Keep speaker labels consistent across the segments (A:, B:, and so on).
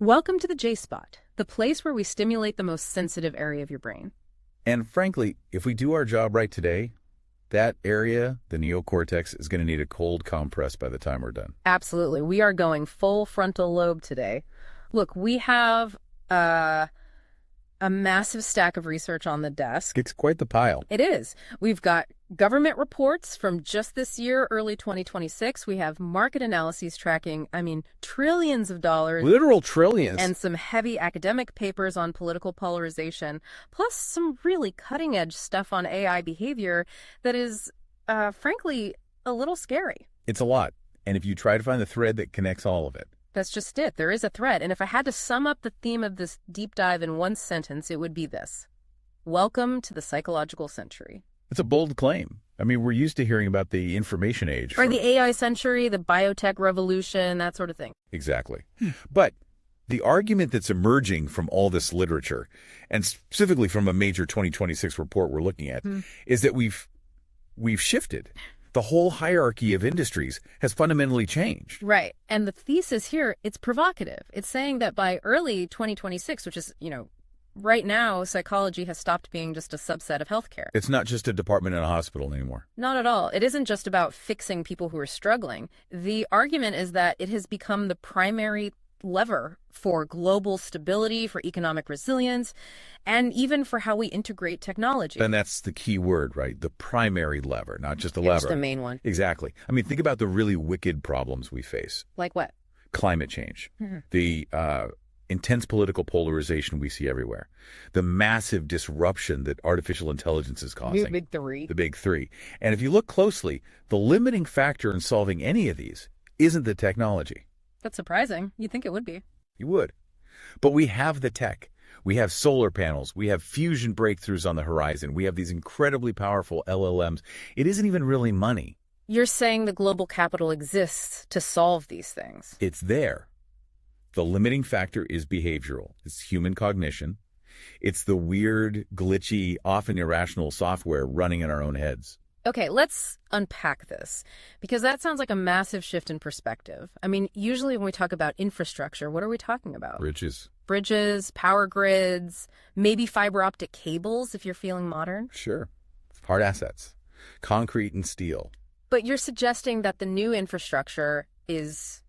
A: Welcome to the J-Spot, the place where we stimulate the most sensitive area of your brain.
B: And frankly, if we do our job right today, that area, the neocortex, is going to need a cold compress by the time we're done.
A: Absolutely. We are going full frontal lobe today. Look, we have a massive stack of research on the desk.
B: It's quite the pile.
A: It is. We've got government reports from just this year, early 2026. We have market analyses tracking, trillions of dollars.
B: Literal trillions.
A: And some heavy academic papers on political polarization, plus some really cutting-edge stuff on AI behavior that is, frankly, a little scary.
B: It's a lot. And if you try to find the thread that connects all of it.
A: That's just it. There is a thread. And if I had to sum up the theme of this deep dive in one sentence, it would be this. Welcome to the psychological century.
B: It's a bold claim. We're used to hearing about the information age.
A: Or the AI century, the biotech revolution, that sort of thing.
B: Exactly. But the argument that's emerging from all this literature, and specifically from a major 2026 report we're looking at, is that we've shifted. The whole hierarchy of industries has fundamentally changed.
A: Right. And the thesis here, it's provocative. It's saying that by early 2026, which is, right now, psychology has stopped being just a subset of healthcare.
B: It's not just a department in a hospital anymore.
A: Not at all. It isn't just about fixing people who are struggling. The argument is that it has become the primary lever for global stability, for economic resilience, and even for how we integrate technology.
B: And that's the key word, right? The primary lever, not just the lever.
A: It's the main one.
B: Exactly. Think about the really wicked problems we face.
A: Like what?
B: Climate change. The intense political polarization we see everywhere. The massive disruption that artificial intelligence is causing.
A: The big three.
B: The big three. And if you look closely, the limiting factor in solving any of these isn't the technology.
A: That's surprising. You'd think it would be.
B: You would. But we have the tech. We have solar panels. We have fusion breakthroughs on the horizon. We have these incredibly powerful LLMs. It isn't even really money.
A: You're saying the global capital exists to solve these things.
B: It's there. The limiting factor is behavioral. It's human cognition. It's the weird, glitchy, often irrational software running in our own heads.
A: Okay, let's unpack this, because that sounds like a massive shift in perspective. Usually when we talk about infrastructure, what are we talking about? Bridges, power grids, maybe fiber optic cables if you're feeling modern.
B: Sure. Hard assets. Concrete and steel.
A: But you're suggesting that the new infrastructure is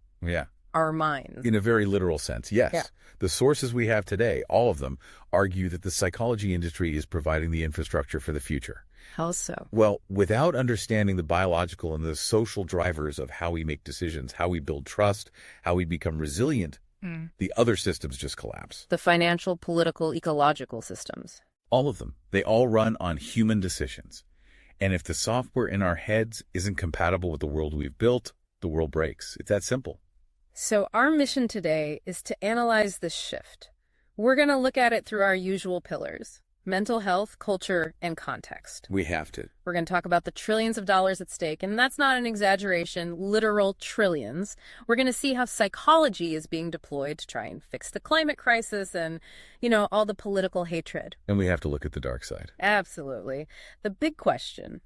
A: our minds.
B: In a very literal sense, yes.
A: Yeah.
B: The sources we have today, all of them, argue that the psychology industry is providing the infrastructure for the future.
A: How so?
B: Well, without understanding the biological and the social drivers of how we make decisions, how we build trust, how we become resilient, the other systems just collapse.
A: The financial, political, ecological systems.
B: All of them. They all run on human decisions. And if the software in our heads isn't compatible with the world we've built, the world breaks. It's that simple.
A: So our mission today is to analyze this shift. We're going to look at it through our usual pillars: mental health, culture, and context.
B: We have to.
A: We're going to talk about the trillions of dollars at stake, and that's not an exaggeration, literal trillions. We're going to see how psychology is being deployed to try and fix the climate crisis and, all the political hatred.
B: And we have to look at the dark side.
A: Absolutely. The big question: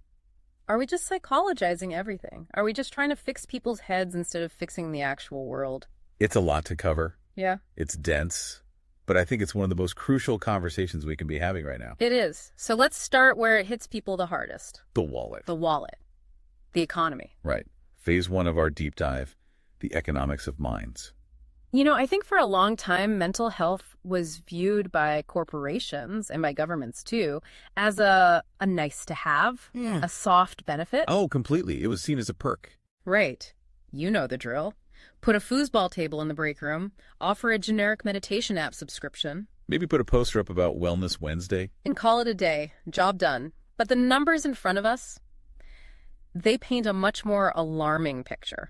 A: are we just psychologizing everything? Are we just trying to fix people's heads instead of fixing the actual world?
B: It's a lot to cover.
A: Yeah.
B: It's dense. But I think it's one of the most crucial conversations we can be having right now.
A: It is. So let's start where it hits people the hardest.
B: The wallet.
A: The wallet. The economy.
B: Right. Phase 1 of our deep dive, the economics of minds.
A: I think for a long time, mental health was viewed by corporations and by governments too as a nice to have, a soft benefit.
B: Oh, completely. It was seen as a perk.
A: Right. You know the drill. Put a foosball table in the break room, offer a generic meditation app subscription.
B: Maybe put a poster up about Wellness Wednesday.
A: And call it a day. Job done. But the numbers in front of us, they paint a much more alarming picture.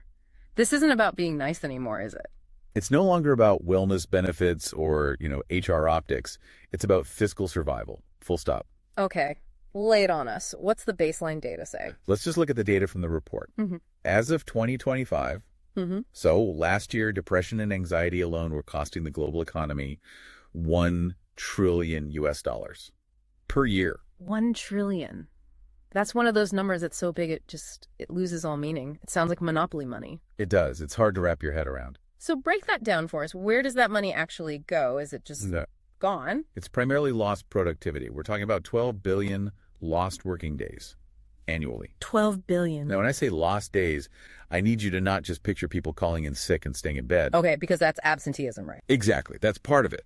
A: This isn't about being nice anymore, is it?
B: It's no longer about wellness benefits or, HR optics. It's about fiscal survival. Full stop.
A: Okay. Lay it on us. What's the baseline data say?
B: Let's just look at the data from the report. As of 2025, so last year, depression and anxiety alone were costing the global economy $1 trillion per year.
A: 1 trillion. That's one of those numbers that's so big it loses all meaning. It sounds like monopoly money.
B: It does. It's hard to wrap your head around.
A: So break that down for us. Where does that money actually go? Is it just gone?
B: It's primarily lost productivity. We're talking about 12 billion lost working days annually.
A: 12 billion.
B: Now, when I say lost days, I need you to not just picture people calling in sick and staying in bed.
A: Okay, because that's absenteeism, right?
B: Exactly. That's part of it.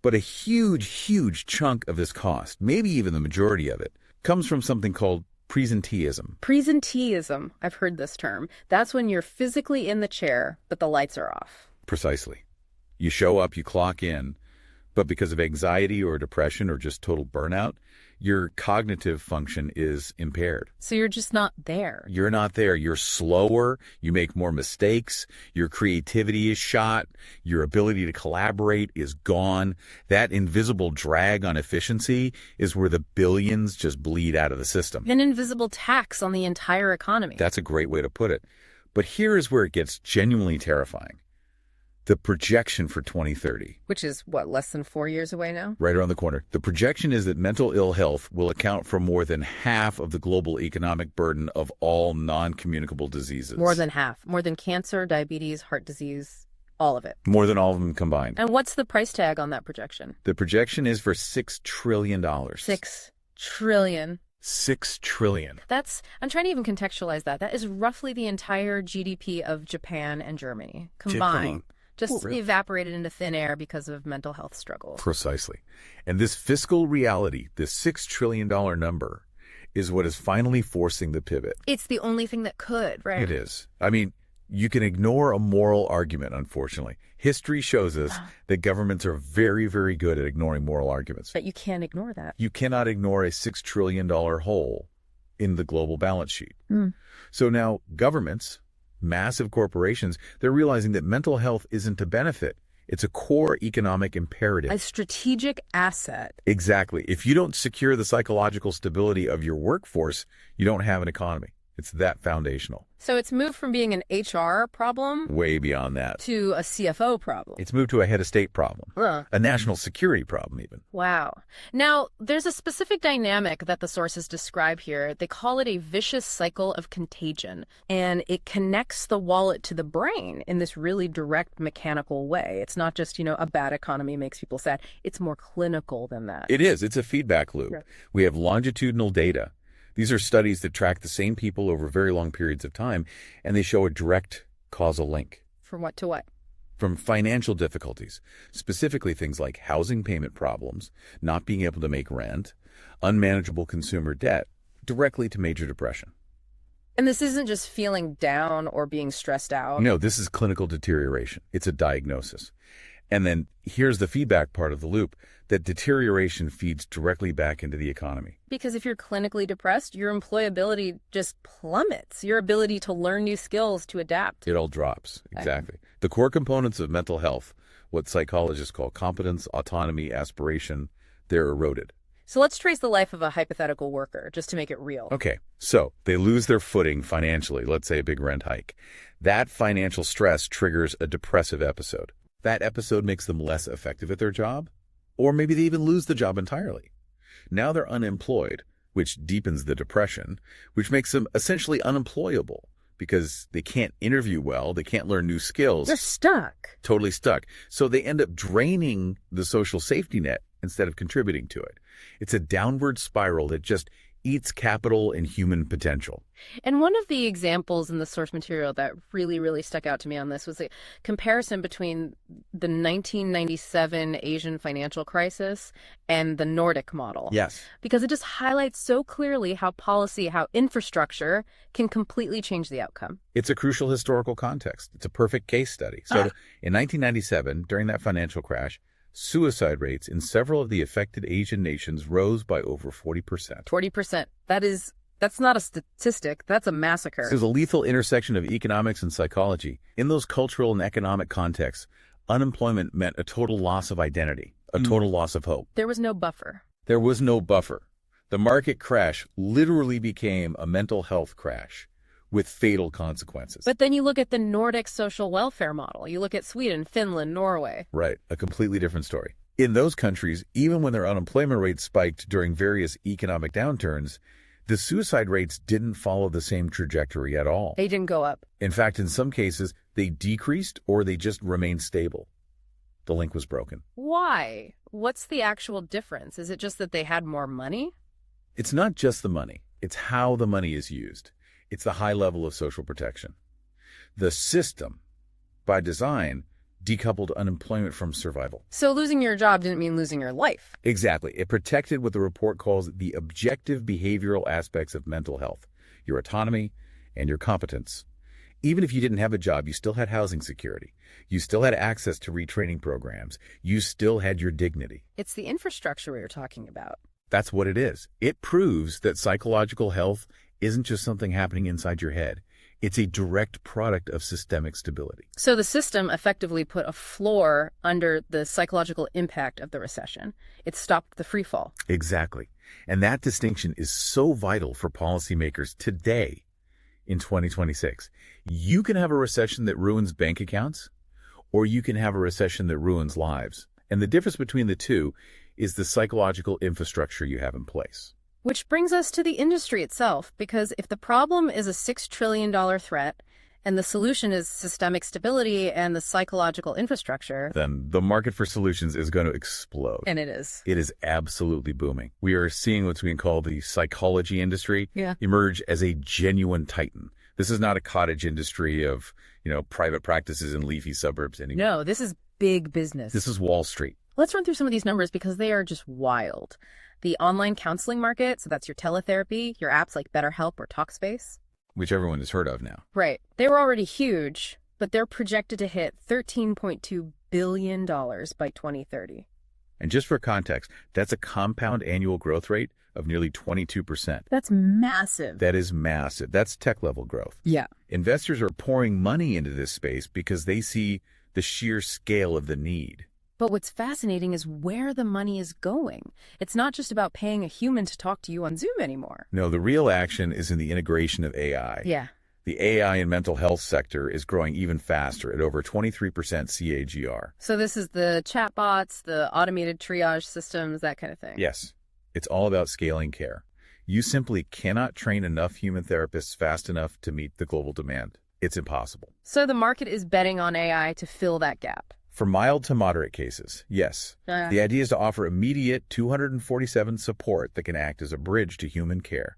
B: But a huge, huge chunk of this cost, maybe even the majority of it, comes from something called presenteeism.
A: Presenteeism. I've heard this term. That's when you're physically in the chair, but the lights are off.
B: Precisely. You show up, you clock in, but because of anxiety or depression or just total burnout, your cognitive function is impaired.
A: So you're just not there.
B: You're not there. You're slower. You make more mistakes. Your creativity is shot. Your ability to collaborate is gone. That invisible drag on efficiency is where the billions just bleed out of the system.
A: An invisible tax on the entire economy.
B: That's a great way to put it. But here is where it gets genuinely terrifying. The projection for 2030.
A: Which is, what, less than 4 years away now?
B: Right around the corner. The projection is that mental ill health will account for more than half of the global economic burden of all non-communicable diseases.
A: More than half. More than cancer, diabetes, heart disease, all of it.
B: More than all of them combined.
A: And what's the price tag on that projection?
B: The projection is for $6 trillion.
A: 6 trillion.
B: 6 trillion.
A: I'm trying to even contextualize that. That is roughly the entire GDP of Japan and Germany combined. Just evaporated into thin air because of mental health struggles.
B: Precisely. And this fiscal reality, this $6 trillion number, is what is finally forcing the pivot.
A: It's the only thing that could, right?
B: It is. I mean, you can ignore a moral argument, unfortunately. History shows us that governments are very, very good at ignoring moral arguments.
A: But you can't ignore that.
B: You cannot ignore a $6 trillion hole in the global balance sheet. So now governments, massive corporations, they're realizing that mental health isn't a benefit. It's a core economic imperative.
A: A strategic asset.
B: Exactly. If you don't secure the psychological stability of your workforce, you don't have an economy. It's that foundational.
A: So it's moved from being an HR problem
B: way beyond that
A: to a CFO problem.
B: It's moved to a head of state problem, a national security problem even.
A: Wow. Now, there's a specific dynamic that the sources describe here. They call it a vicious cycle of contagion, and it connects the wallet to the brain in this really direct mechanical way. It's not just, a bad economy makes people sad. It's more clinical than that.
B: It is. It's a feedback loop.
A: Right.
B: We have longitudinal data. These are studies that track the same people over very long periods of time, and they show a direct causal link.
A: From what to what?
B: From financial difficulties, specifically things like housing payment problems, not being able to make rent, unmanageable consumer debt, directly to major depression.
A: And this isn't just feeling down or being stressed out.
B: No, this is clinical deterioration. It's a diagnosis. And then here's the feedback part of the loop, that deterioration feeds directly back into the economy.
A: Because if you're clinically depressed, your employability just plummets. Your ability to learn new skills, to adapt.
B: It all drops. Exactly. The core components of mental health, what psychologists call competence, autonomy, aspiration, they're eroded.
A: So let's trace the life of a hypothetical worker, just to make it real.
B: Okay, so they lose their footing financially, let's say a big rent hike. That financial stress triggers a depressive episode. That episode makes them less effective at their job, or maybe they even lose the job entirely. Now they're unemployed, which deepens the depression, which makes them essentially unemployable because they can't interview well, they can't learn new skills.
A: They're stuck.
B: Totally stuck. So they end up draining the social safety net instead of contributing to it. It's a downward spiral that just eats capital and human potential.
A: And one of the examples in the source material that really, really stuck out to me on this was a comparison between the 1997 Asian financial crisis and the Nordic model.
B: Yes.
A: Because it just highlights so clearly how policy, how infrastructure can completely change the outcome.
B: It's a crucial historical context. It's a perfect case study. So in 1997, during that financial crash, suicide rates in several of the affected Asian nations rose by over 40%.
A: 40%. That's not a statistic. That's a massacre.
B: There's a lethal intersection of economics and psychology. In those cultural and economic contexts, unemployment meant a total loss of identity, a total loss of hope.
A: There was no buffer.
B: There was no buffer. The market crash literally became a mental health crash with fatal consequences.
A: But then you look at the Nordic social welfare model. You look at Sweden, Finland, Norway.
B: Right, a completely different story. In those countries, even when their unemployment rates spiked during various economic downturns, The suicide rates didn't follow the same trajectory at all.
A: They didn't go up.
B: In fact, in some cases, they decreased or they just remained stable. The link was broken.
A: Why? What's the actual difference? Is it just that they had more money?
B: It's not just the money. It's how the money is used. It's the high level of social protection. The system, by design, decoupled unemployment from survival.
A: So losing your job didn't mean losing your life.
B: Exactly. It protected what the report calls the objective behavioral aspects of mental health, your autonomy and your competence. Even if you didn't have a job, you still had housing security. You still had access to retraining programs. You still had your dignity.
A: It's the infrastructure we were talking about.
B: That's what it is. It proves that psychological health isn't just something happening inside your head. It's a direct product of systemic stability.
A: So the system effectively put a floor under the psychological impact of the recession. It stopped the free fall.
B: Exactly. And that distinction is so vital for policymakers today in 2026. You can have a recession that ruins bank accounts, or you can have a recession that ruins lives. And the difference between the two is the psychological infrastructure you have in place.
A: Which brings us to the industry itself, because if the problem is a $6 trillion threat and the solution is systemic stability and the psychological infrastructure,
B: then the market for solutions is going to explode.
A: And it is.
B: It is absolutely booming. We are seeing what's being called the psychology industry emerge as a genuine titan. This is not a cottage industry of, private practices in leafy suburbs anymore.
A: No, this is big business.
B: This is Wall Street.
A: Let's run through some of these numbers because they are just wild. The online counseling market, so that's your teletherapy, your apps like BetterHelp or Talkspace.
B: Which everyone has heard of now.
A: Right. They were already huge, but they're projected to hit $13.2 billion by 2030.
B: And just for context, that's a compound annual growth rate of nearly 22%.
A: That's massive.
B: That is massive. That's tech-level growth.
A: Yeah.
B: Investors are pouring money into this space because they see the sheer scale of the need.
A: But what's fascinating is where the money is going. It's not just about paying a human to talk to you on Zoom anymore.
B: No, the real action is in the integration of AI.
A: Yeah.
B: The AI and mental health sector is growing even faster at over 23% CAGR.
A: So this is the chatbots, the automated triage systems, that kind of thing.
B: Yes. It's all about scaling care. You simply cannot train enough human therapists fast enough to meet the global demand. It's impossible.
A: So the market is betting on AI to fill that gap.
B: For mild to moderate cases, yes. The idea is to offer immediate 247 support that can act as a bridge to human care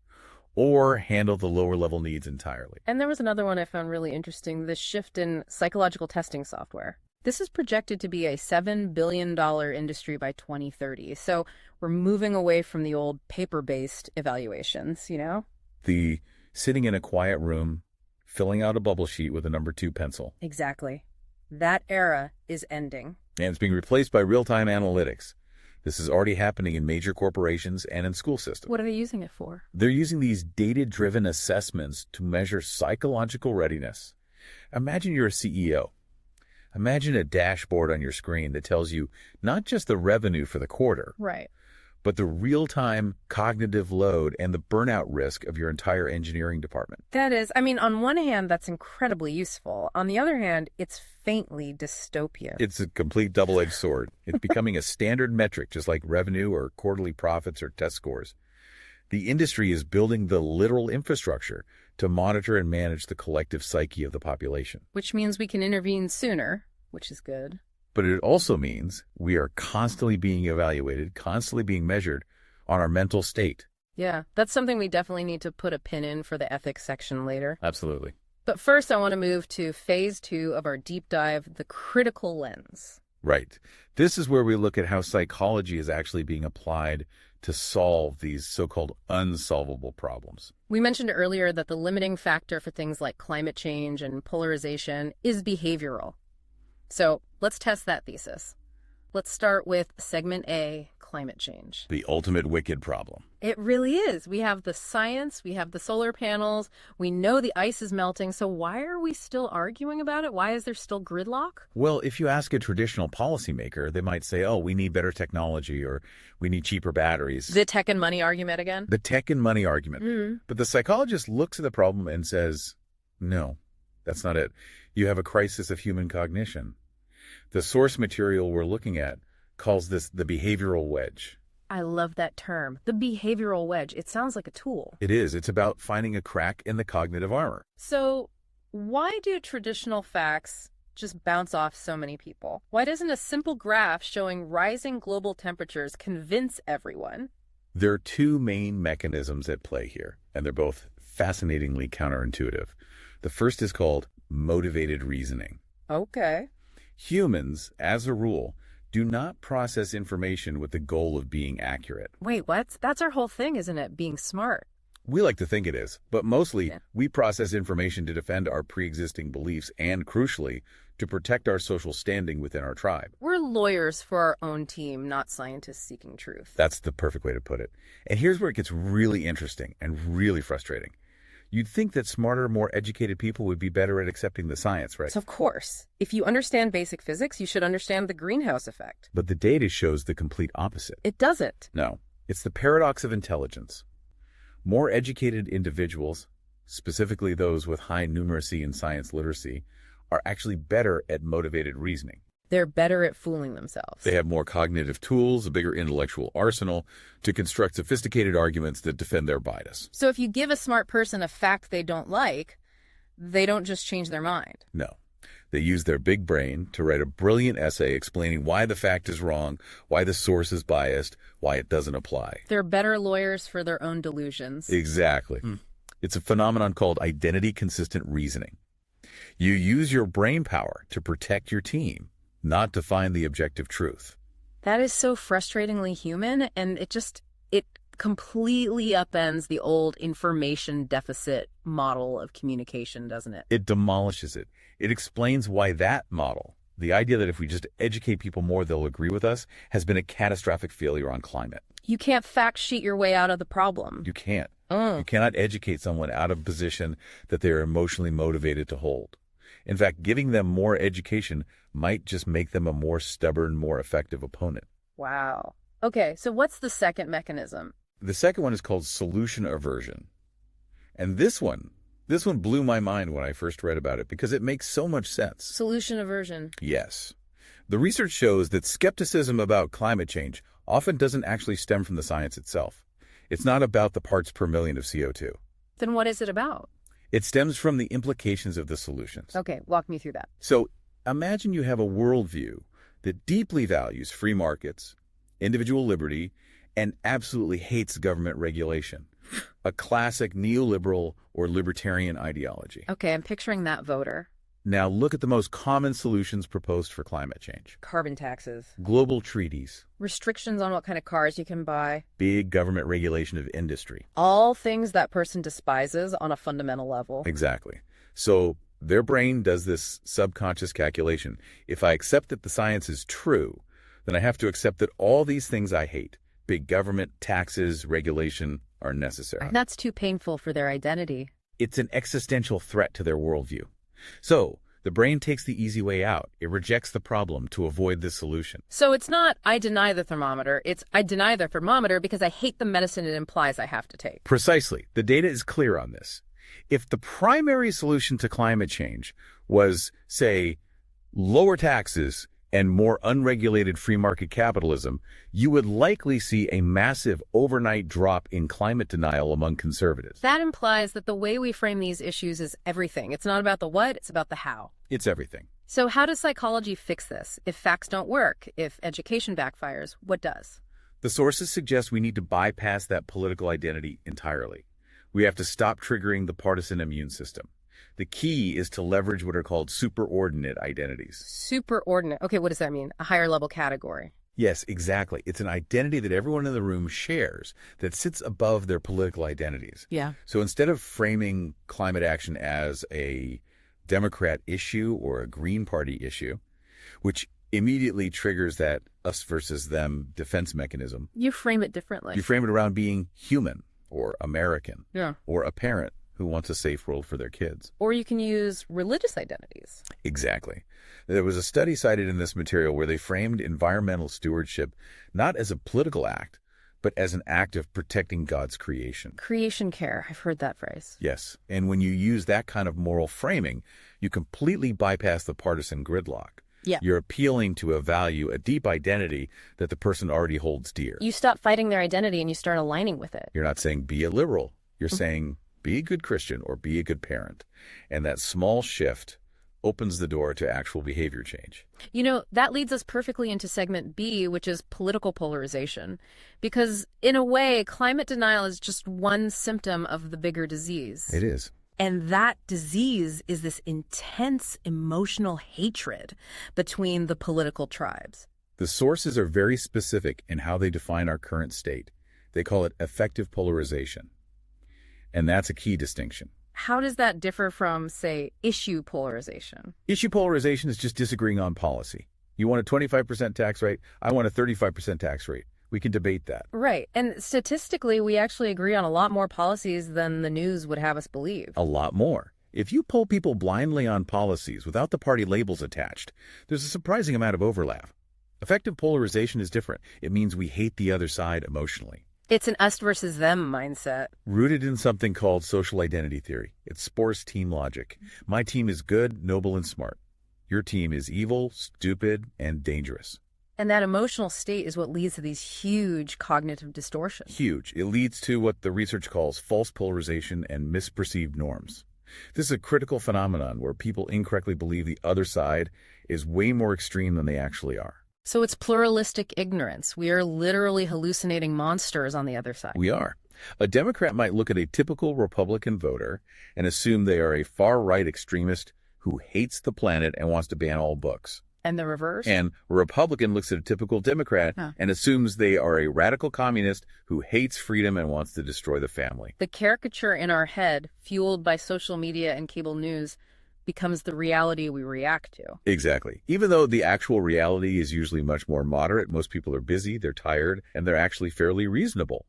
B: or handle the lower level needs entirely.
A: And there was another one I found really interesting, the shift in psychological testing software. This is projected to be a $7 billion industry by 2030. So we're moving away from the old paper-based evaluations,
B: The sitting in a quiet room, filling out a bubble sheet with a number 2 pencil.
A: Exactly. That era is ending.
B: And it's being replaced by real-time analytics. This is already happening in major corporations and in school systems.
A: What are they using it for?
B: They're using these data-driven assessments to measure psychological readiness. Imagine you're a CEO. Imagine a dashboard on your screen that tells you not just the revenue for the quarter,
A: right,
B: but the real-time cognitive load and the burnout risk of your entire engineering department.
A: That is, on one hand, that's incredibly useful. On the other hand, it's faintly dystopian.
B: It's a complete double-edged sword. It's becoming a standard metric, just like revenue or quarterly profits or test scores. The industry is building the literal infrastructure to monitor and manage the collective psyche of the population.
A: Which means we can intervene sooner, which is good.
B: But it also means we are constantly being evaluated, constantly being measured on our mental state.
A: Yeah, that's something we definitely need to put a pin in for the ethics section later.
B: Absolutely.
A: But first, I want to move to phase 2 of our deep dive, the critical lens.
B: Right. This is where we look at how psychology is actually being applied to solve these so-called unsolvable problems.
A: We mentioned earlier that the limiting factor for things like climate change and polarization is behavioral. So let's test that thesis. Let's start with segment A, climate change.
B: The ultimate wicked problem.
A: It really is. We have the science, we have the solar panels, we know the ice is melting, so why are we still arguing about it? Why is there still gridlock?
B: Well, if you ask a traditional policymaker, they might say, we need better technology or we need cheaper batteries.
A: The tech and money argument again?
B: The tech and money argument.
A: Mm-hmm.
B: But the psychologist looks at the problem and says, no, that's not it. You have a crisis of human cognition. The source material we're looking at calls this the behavioral wedge.
A: I love that term, the behavioral wedge. It sounds like a tool.
B: It is. It's about finding a crack in the cognitive armor.
A: So why do traditional facts just bounce off so many people? Why doesn't a simple graph showing rising global temperatures convince everyone?
B: There are two main mechanisms at play here, and they're both fascinatingly counterintuitive. The first is called motivated reasoning.
A: Okay.
B: Humans, as a rule, do not process information with the goal of being accurate.
A: Wait, what? That's our whole thing, isn't it? Being smart.
B: We like to think it is, but mostly we process information to defend our pre-existing beliefs and, crucially, to protect our social standing within our tribe.
A: We're lawyers for our own team, not scientists seeking truth.
B: That's the perfect way to put it. And here's where it gets really interesting and really frustrating. You'd think that smarter, more educated people would be better at accepting the science, right?
A: So of course, if you understand basic physics, you should understand the greenhouse effect.
B: But the data shows the complete opposite.
A: It doesn't.
B: No, it's the paradox of intelligence. More educated individuals, specifically those with high numeracy and science literacy, are actually better at motivated reasoning.
A: They're better at fooling themselves.
B: They have more cognitive tools, a bigger intellectual arsenal to construct sophisticated arguments that defend their bias.
A: So if you give a smart person a fact they don't like, they don't just change their mind.
B: No. They use their big brain to write a brilliant essay explaining why the fact is wrong, why the source is biased, why it doesn't apply.
A: They're better lawyers for their own delusions.
B: Exactly. It's a phenomenon called identity-consistent reasoning. You use your brain power to protect your team, not to find the objective truth.
A: That is so frustratingly human, and it completely upends the old information deficit model of communication, doesn't it?
B: It demolishes it. It explains why that model, the idea that if we just educate people more, they'll agree with us, has been a catastrophic failure on climate.
A: You can't fact sheet your way out of the problem.
B: You can't. You cannot educate someone out of a position that they're emotionally motivated to hold. In fact, giving them more education might just make them a more stubborn, more effective opponent.
A: Wow. Okay, so what's the second mechanism?
B: The second one is called solution aversion. And this one blew my mind when I first read about it because it makes so much sense.
A: Solution aversion.
B: Yes. The research shows that skepticism about climate change often doesn't actually stem from the science itself. It's not about the parts per million of CO2.
A: Then what is it about?
B: It stems from the implications of the solutions.
A: Okay, walk me through that.
B: So imagine you have a worldview that deeply values free markets, individual liberty, and absolutely hates government regulation. A classic neoliberal or libertarian ideology.
A: Okay, I'm picturing that voter.
B: Now look at the most common solutions proposed for climate change.
A: Carbon taxes.
B: Global treaties.
A: Restrictions on what kind of cars you can buy.
B: Big government regulation of industry.
A: All things that person despises on a fundamental level.
B: Exactly. So their brain does this subconscious calculation. If I accept that the science is true, then I have to accept that all these things I hate, big government, taxes, regulation, are necessary.
A: That's too painful for their identity.
B: It's an existential threat to their worldview. So the brain takes the easy way out. It rejects the problem to avoid the solution.
A: So it's not, I deny the thermometer. It's, I deny the thermometer because I hate the medicine it implies I have to take.
B: Precisely. The data is clear on this. If the primary solution to climate change was, say, lower taxes and more unregulated free market capitalism, you would likely see a massive overnight drop in climate denial among conservatives.
A: That implies that the way we frame these issues is everything. It's not about the what, it's about the how.
B: It's everything.
A: So how does psychology fix this? If facts don't work, if education backfires, what does?
B: The sources suggest we need to bypass that political identity entirely. We have to stop triggering the partisan immune system. The key is to leverage what are called superordinate identities.
A: Superordinate. Okay, what does that mean? A higher level category.
B: Yes, exactly. It's an identity that everyone in the room shares that sits above their political identities.
A: Yeah.
B: So instead of framing climate action as a Democrat issue or a Green Party issue, which immediately triggers that us versus them defense mechanism.
A: You frame it differently.
B: You frame it around being human or American.
A: Yeah.
B: Or a parent who wants a safe world for their kids.
A: Or you can use religious identities.
B: Exactly. There was a study cited in this material where they framed environmental stewardship not as a political act, but as an act of protecting God's creation.
A: Creation care. I've heard that phrase.
B: Yes. And when you use that kind of moral framing, you completely bypass the partisan gridlock.
A: Yeah.
B: You're appealing to a value, a deep identity that the person already holds dear.
A: You stop fighting their identity and you start aligning with it.
B: You're not saying be a liberal. You're saying be a good Christian or be a good parent. And that small shift opens the door to actual behavior change.
A: You know, that leads us perfectly into segment B, which is political polarization. Because in a way, climate denial is just one symptom of the bigger disease.
B: It is.
A: And that disease is this intense emotional hatred between the political tribes.
B: The sources are very specific in how they define our current state. They call it effective polarization. And that's a key distinction.
A: How does that differ from, say, issue polarization?
B: Issue polarization is just disagreeing on policy. You want a 25% tax rate, I want a 35% tax rate. We can debate that.
A: Right. And statistically, we actually agree on a lot more policies than the news would have us believe.
B: A lot more. If you poll people blindly on policies without the party labels attached, there's a surprising amount of overlap. Effective polarization is different. It means we hate the other side emotionally.
A: It's an us versus them mindset.
B: Rooted in something called social identity theory. It spores team logic. My team is good, noble, and smart. Your team is evil, stupid, and dangerous.
A: And that emotional state is what leads to these huge cognitive distortions.
B: Huge. It leads to what the research calls false polarization and misperceived norms. This is a critical phenomenon where people incorrectly believe the other side is way more extreme than they actually are.
A: So it's pluralistic ignorance. We are literally hallucinating monsters on the other side.
B: We are. A Democrat might look at a typical Republican voter and assume they are a far-right extremist who hates the planet and wants to ban all books.
A: And the reverse?
B: And a Republican looks at a typical Democrat and assumes they are a radical communist who hates freedom and wants to destroy the family.
A: The caricature in our head, fueled by social media and cable news, becomes the reality we react to.
B: Exactly. Even though the actual reality is usually much more moderate, most people are busy, they're tired, and they're actually fairly reasonable.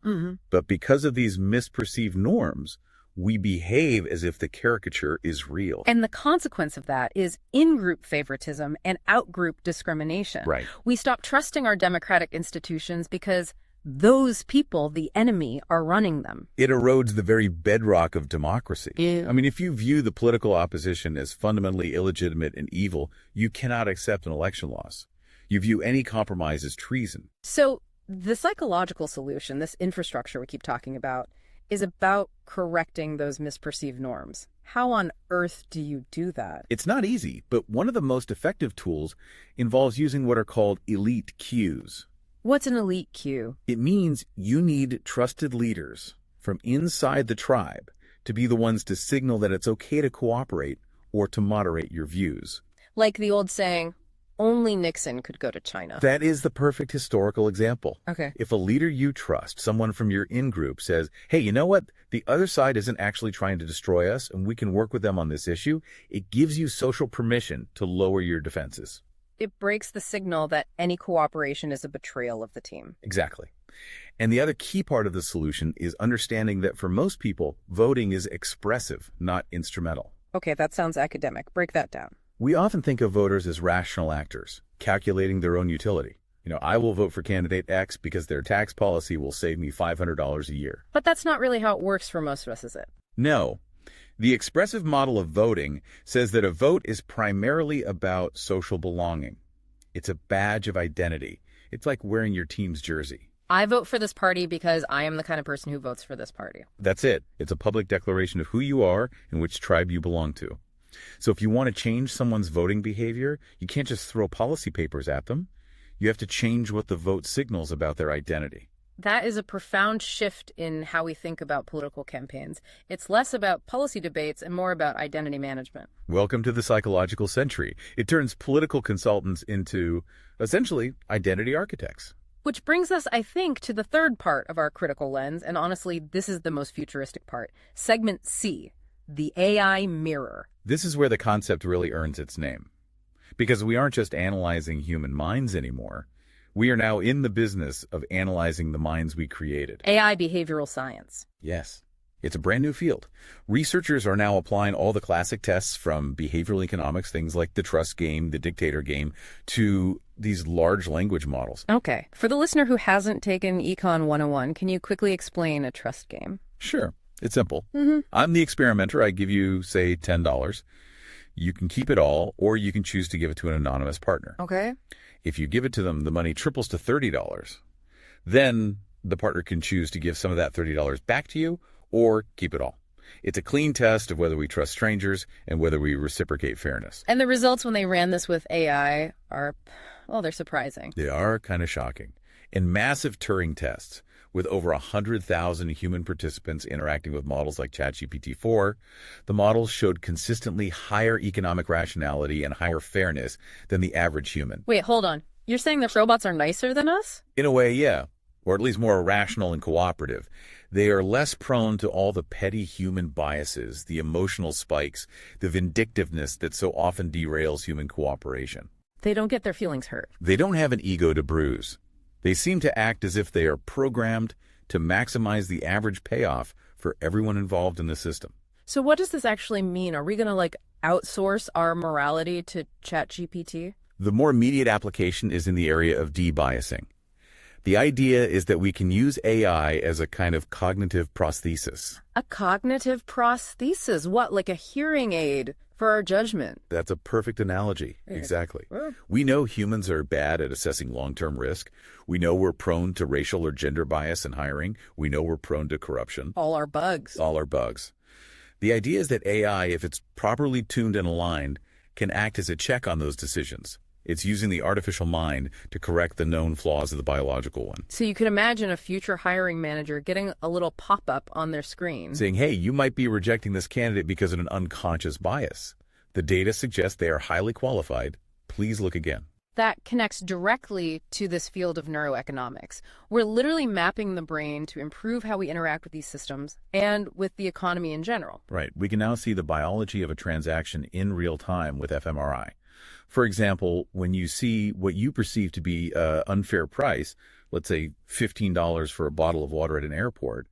B: But because of these misperceived norms, we behave as if the caricature is real.
A: And the consequence of that is in-group favoritism and out-group discrimination.
B: Right.
A: We stop trusting our democratic institutions because those people, the enemy, are running them.
B: It erodes the very bedrock of democracy.
A: Yeah.
B: I mean, if you view the political opposition as fundamentally illegitimate and evil, you cannot accept an election loss. You view any compromise as treason.
A: So the psychological solution, this infrastructure we keep talking about, is about correcting those misperceived norms. How on earth do you do that?
B: It's not easy, but one of the most effective tools involves using what are called elite cues.
A: What's an elite cue?
B: It means you need trusted leaders from inside the tribe to be the ones to signal that it's okay to cooperate or to moderate your views.
A: Like the old saying, only Nixon could go to China.
B: That is the perfect historical example.
A: Okay.
B: If a leader you trust, someone from your in-group, says, hey, you know what? The other side isn't actually trying to destroy us, and we can work with them on this issue, it gives you social permission to lower your defenses.
A: It breaks the signal that any cooperation is a betrayal of the team.
B: Exactly. And the other key part of the solution is understanding that for most people, voting is expressive, not instrumental.
A: Okay, that sounds academic. Break that down.
B: We often think of voters as rational actors, calculating their own utility. You know, I will vote for candidate X because their tax policy will save me $500 a year.
A: But that's not really how it works for most of us, is it?
B: No. The expressive model of voting says that a vote is primarily about social belonging. It's a badge of identity. It's like wearing your team's jersey.
A: I vote for this party because I am the kind of person who votes for this party.
B: That's it. It's a public declaration of who you are and which tribe you belong to. So if you want to change someone's voting behavior, you can't just throw policy papers at them. You have to change what the vote signals about their identity.
A: That is a profound shift in how we think about political campaigns. It's less about policy debates and more about identity management.
B: Welcome to the psychological century. It turns political consultants into, essentially, identity architects.
A: Which brings us, I think, to the third part of our critical lens, and honestly, this is the most futuristic part. Segment C, the AI mirror.
B: This is where the concept really earns its name. Because we aren't just analyzing human minds anymore. We are now in the business of analyzing the minds we created.
A: AI behavioral science.
B: Yes. It's a brand new field. Researchers are now applying all the classic tests from behavioral economics, things like the trust game, the dictator game, to these large language models.
A: Okay. For the listener who hasn't taken Econ 101, can you quickly explain a trust game?
B: Sure. It's simple. I'm the experimenter. I give you, say, $10. You can keep it all, or you can choose to give it to an anonymous partner.
A: Okay.
B: If you give it to them, the money triples to $30. Then the partner can choose to give some of that $30 back to you or keep it all. It's a clean test of whether we trust strangers and whether we reciprocate fairness.
A: And the results when they ran this with AI are, well, they're surprising.
B: They are kind of shocking. In massive Turing tests, with over 100,000 human participants interacting with models like ChatGPT-4, the models showed consistently higher economic rationality and higher fairness than the average human.
A: Wait, hold on. You're saying the robots are nicer than us?
B: In a way, yeah. Or at least more rational and cooperative. They are less prone to all the petty human biases, the emotional spikes, the vindictiveness that so often derails human cooperation.
A: They don't get their feelings hurt.
B: They don't have an ego to bruise. They seem to act as if they are programmed to maximize the average payoff for everyone involved in the system.
A: So what does this actually mean? Are we going to, outsource our morality to ChatGPT?
B: The more immediate application is in the area of debiasing. The idea is that we can use AI as a kind of cognitive prosthesis.
A: A cognitive prosthesis? What, like a hearing aid for our judgment?
B: That's a perfect analogy. Exactly. We know humans are bad at assessing long-term risk. We know we're prone to racial or gender bias in hiring. We know we're prone to corruption.
A: All our bugs.
B: All our bugs. The idea is that AI, if it's properly tuned and aligned, can act as a check on those decisions. It's using the artificial mind to correct the known flaws of the biological one.
A: So you could imagine a future hiring manager getting a little pop-up on their screen
B: saying, hey, you might be rejecting this candidate because of an unconscious bias. The data suggests they are highly qualified. Please look again.
A: That connects directly to this field of neuroeconomics. We're literally mapping the brain to improve how we interact with these systems and with the economy in general.
B: Right. We can now see the biology of a transaction in real time with fMRI. For example, when you see what you perceive to be an unfair price, let's say $15 for a bottle of water at an airport,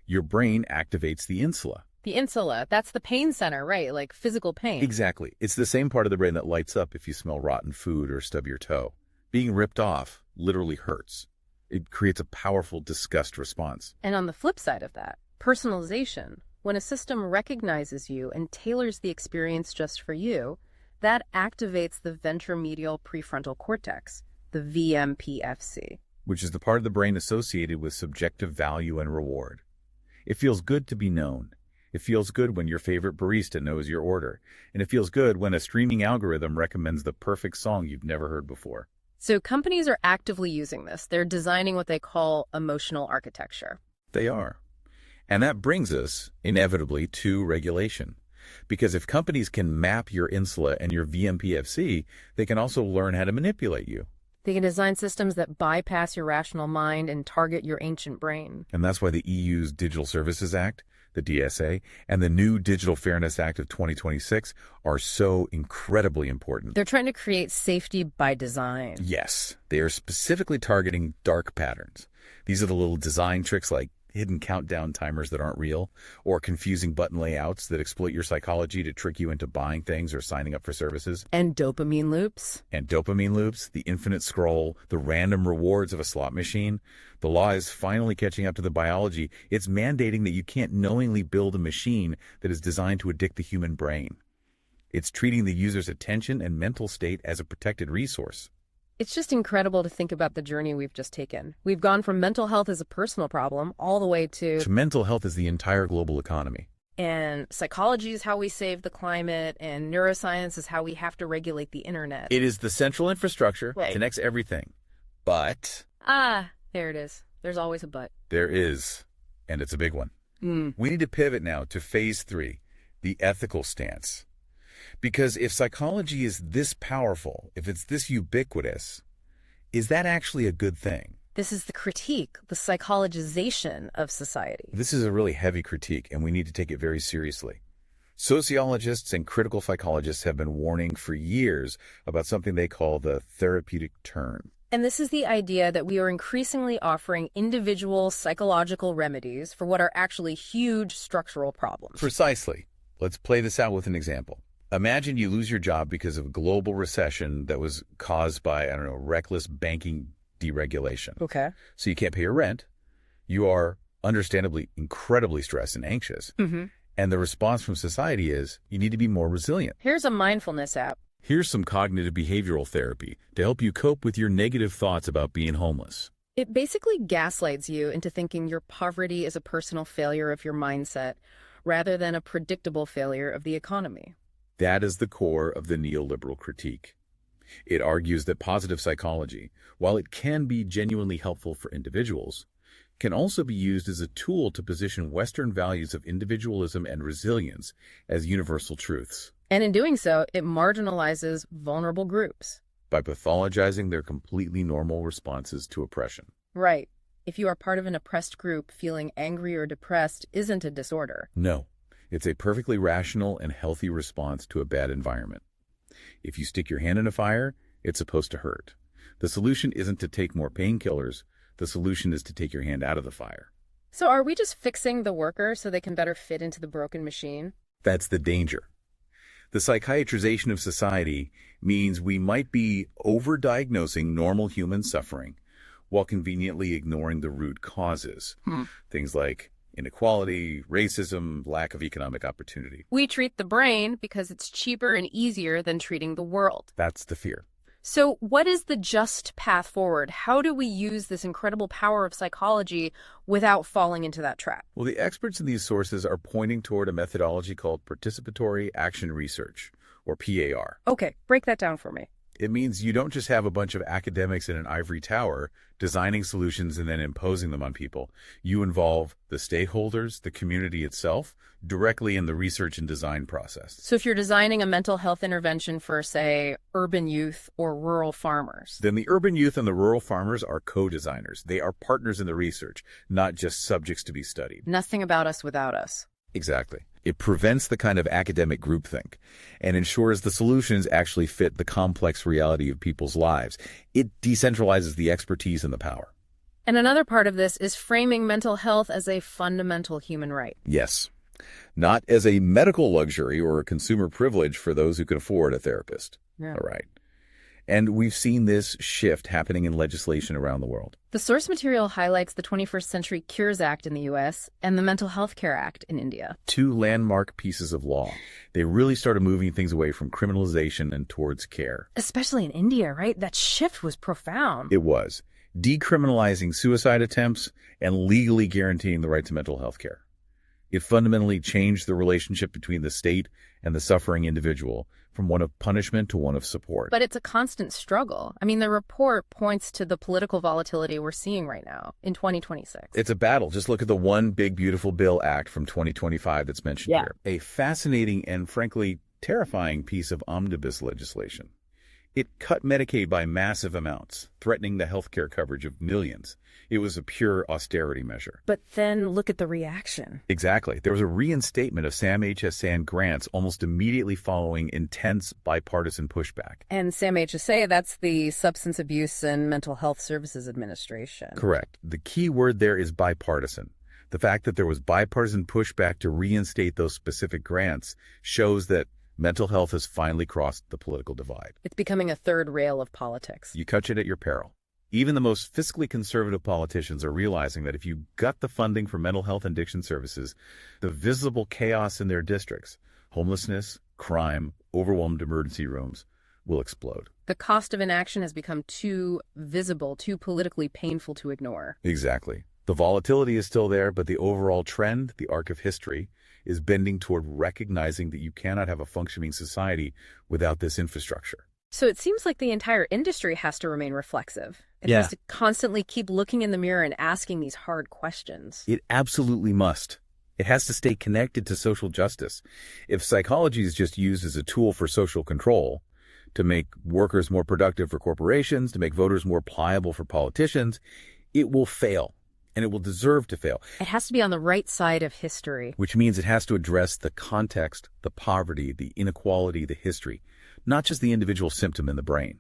B: your brain activates the insula.
A: The insula, that's the pain center, right? Like physical pain.
B: Exactly. It's the same part of the brain that lights up if you smell rotten food or stub your toe. Being ripped off literally hurts. It creates a powerful disgust response.
A: And on the flip side of that, personalization. When a system recognizes you and tailors the experience just for you, that activates the ventromedial prefrontal cortex, the VMPFC.
B: Which is the part of the brain associated with subjective value and reward. It feels good to be known. It feels good when your favorite barista knows your order. And it feels good when a streaming algorithm recommends the perfect song you've never heard before.
A: So companies are actively using this. They're designing what they call emotional architecture.
B: They are. And that brings us, inevitably, to regulation. Because if companies can map your insula and your VMPFC, they can also learn how to manipulate you.
A: They can design systems that bypass your rational mind and target your ancient brain.
B: And that's why the EU's Digital Services Act, the DSA, and the new Digital Fairness Act of 2026 are so incredibly important.
A: They're trying to create safety by design.
B: Yes, they are specifically targeting dark patterns. These are the little design tricks like hidden countdown timers that aren't real, or confusing button layouts that exploit your psychology to trick you into buying things or signing up for services.
A: And dopamine loops.
B: The infinite scroll, the random rewards of a slot machine. The law is finally catching up to the biology. It's mandating that you can't knowingly build a machine that is designed to addict the human brain. It's treating the user's attention and mental state as a protected resource.
A: It's just incredible to think about the journey we've just taken. We've gone from mental health as a personal problem all the way to
B: mental health as the entire global economy.
A: And psychology is how we save the climate, and neuroscience is how we have to regulate the internet.
B: It is the central infrastructure, right. Connects everything. But...
A: there it is. There's always a but.
B: There is, and it's a big one. We need to pivot now to phase 3, the ethical stance. Because if psychology is this powerful, if it's this ubiquitous, is that actually a good thing?
A: This is the critique, the psychologization of society.
B: This is a really heavy critique, and we need to take it very seriously. Sociologists and critical psychologists have been warning for years about something they call the therapeutic turn.
A: And this is the idea that we are increasingly offering individual psychological remedies for what are actually huge structural problems.
B: Precisely. Let's play this out with an example. Imagine you lose your job because of a global recession that was caused by, reckless banking deregulation.
A: Okay.
B: So you can't pay your rent. You are understandably incredibly stressed and anxious.
A: Mm-hmm.
B: And the response from society is, you need to be more resilient.
A: Here's a mindfulness app.
B: Here's some cognitive behavioral therapy to help you cope with your negative thoughts about being homeless.
A: It basically gaslights you into thinking your poverty is a personal failure of your mindset rather than a predictable failure of the economy.
B: That is the core of the neoliberal critique. It argues that positive psychology, while it can be genuinely helpful for individuals, can also be used as a tool to position Western values of individualism and resilience as universal truths.
A: And in doing so, it marginalizes vulnerable groups.
B: By pathologizing their completely normal responses to oppression.
A: Right. If you are part of an oppressed group, feeling angry or depressed isn't a disorder.
B: No, it's a perfectly rational and healthy response to a bad environment. If you stick your hand in a fire, it's supposed to hurt. The solution isn't to take more painkillers. The solution is to take your hand out of the fire.
A: So are we just fixing the worker so they can better fit into the broken machine?
B: That's the danger. The psychiatrization of society means we might be overdiagnosing normal human suffering while conveniently ignoring the root causes. Things like inequality, racism, lack of economic opportunity.
A: We treat the brain because it's cheaper and easier than treating the world.
B: That's the fear.
A: So what is the just path forward? How do we use this incredible power of psychology without falling into that trap?
B: Well, the experts in these sources are pointing toward a methodology called participatory action research, or PAR.
A: Okay, break that down for me.
B: It means you don't just have a bunch of academics in an ivory tower designing solutions and then imposing them on people. You involve the stakeholders, the community itself, directly in the research and design process.
A: So if you're designing a mental health intervention for, say, urban youth or rural farmers,
B: then the urban youth and the rural farmers are co-designers. They are partners in the research, not just subjects to be studied.
A: Nothing about us without us.
B: Exactly. It prevents the kind of academic groupthink and ensures the solutions actually fit the complex reality of people's lives. It decentralizes the expertise and the power.
A: And another part of this is framing mental health as a fundamental human right.
B: Yes. Not as a medical luxury or a consumer privilege for those who can afford a therapist.
A: Yeah.
B: All right. And we've seen this shift happening in legislation around the world.
A: The source material highlights the 21st Century Cures Act in the U.S. and the Mental Health Care Act in India.
B: Two landmark pieces of law. They really started moving things away from criminalization and towards care.
A: Especially in India, right? That shift was profound.
B: It was. Decriminalizing suicide attempts and legally guaranteeing the right to mental health care. It fundamentally changed the relationship between the state and the suffering individual from one of punishment to one of support.
A: But it's a constant struggle. I mean, the report points to the political volatility we're seeing right now in 2026.
B: It's a battle. Just look at the One Big Beautiful Bill Act from 2025 that's mentioned here. A fascinating and frankly terrifying piece of omnibus legislation. It cut Medicaid by massive amounts, threatening the healthcare coverage of millions. It was a pure austerity measure.
A: But then look at the reaction.
B: Exactly. There was a reinstatement of SAM-HSA grants almost immediately following intense bipartisan pushback.
A: And SAM-HSA, that's the Substance Abuse and Mental Health Services Administration.
B: Correct. The key word there is bipartisan. The fact that there was bipartisan pushback to reinstate those specific grants shows that mental health has finally crossed the political divide.
A: It's becoming a third rail of politics.
B: You catch it at your peril. Even the most fiscally conservative politicians are realizing that if you gut the funding for mental health and addiction services, the visible chaos in their districts, homelessness, crime, overwhelmed emergency rooms, will explode.
A: The cost of inaction has become too visible, too politically painful to ignore.
B: Exactly. The volatility is still there, but the overall trend, the arc of history, is bending toward recognizing that you cannot have a functioning society without this infrastructure.
A: So it seems like the entire industry has to remain reflexive. It has to constantly keep looking in the mirror and asking these hard questions.
B: It absolutely must. It has to stay connected to social justice. If psychology is just used as a tool for social control, to make workers more productive for corporations, to make voters more pliable for politicians, it will fail. And it will deserve to fail.
A: It has to be on the right side of history.
B: Which means it has to address the context, the poverty, the inequality, the history, not just the individual symptom in the brain.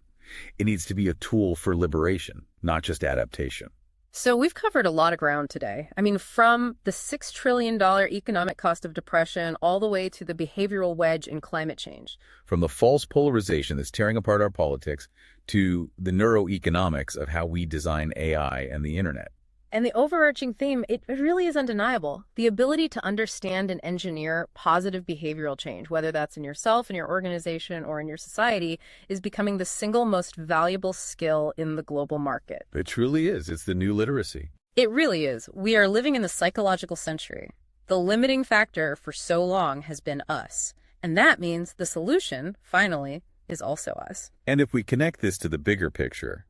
B: It needs to be a tool for liberation, not just adaptation.
A: So we've covered a lot of ground today. I mean, from the $6 trillion economic cost of depression all the way to the behavioral wedge in climate change.
B: From the false polarization that's tearing apart our politics to the neuroeconomics of how we design AI and the internet.
A: And the overarching theme, it really is undeniable. The ability to understand and engineer positive behavioral change, whether that's in yourself, in your organization, or in your society, is becoming the single most valuable skill in the global market.
B: It truly is. It's the new literacy.
A: It really is. We are living in the psychological century. The limiting factor for so long has been us. And that means the solution, finally, is also us.
B: And if we connect this to the bigger picture,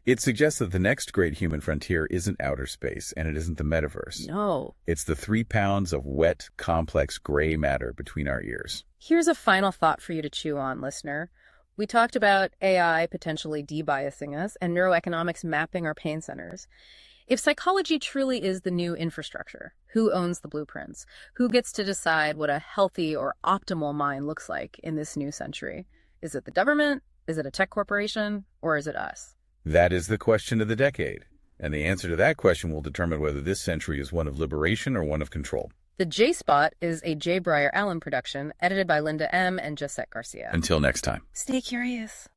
B: it suggests that the next great human frontier isn't outer space, and it isn't the metaverse.
A: No.
B: It's the 3 pounds of wet, complex gray matter between our ears.
A: Here's a final thought for you to chew on, listener. We talked about AI potentially debiasing us and neuroeconomics mapping our pain centers. If psychology truly is the new infrastructure, who owns the blueprints? Who gets to decide what a healthy or optimal mind looks like in this new century? Is it the government? Is it a tech corporation? Or is it us?
B: That is the question of the decade. And the answer to that question will determine whether this century is one of liberation or one of control.
A: The J-Spot is a J. Breyer Allen production, edited by Linda M. and Josette Garcia.
B: Until next time.
A: Stay curious.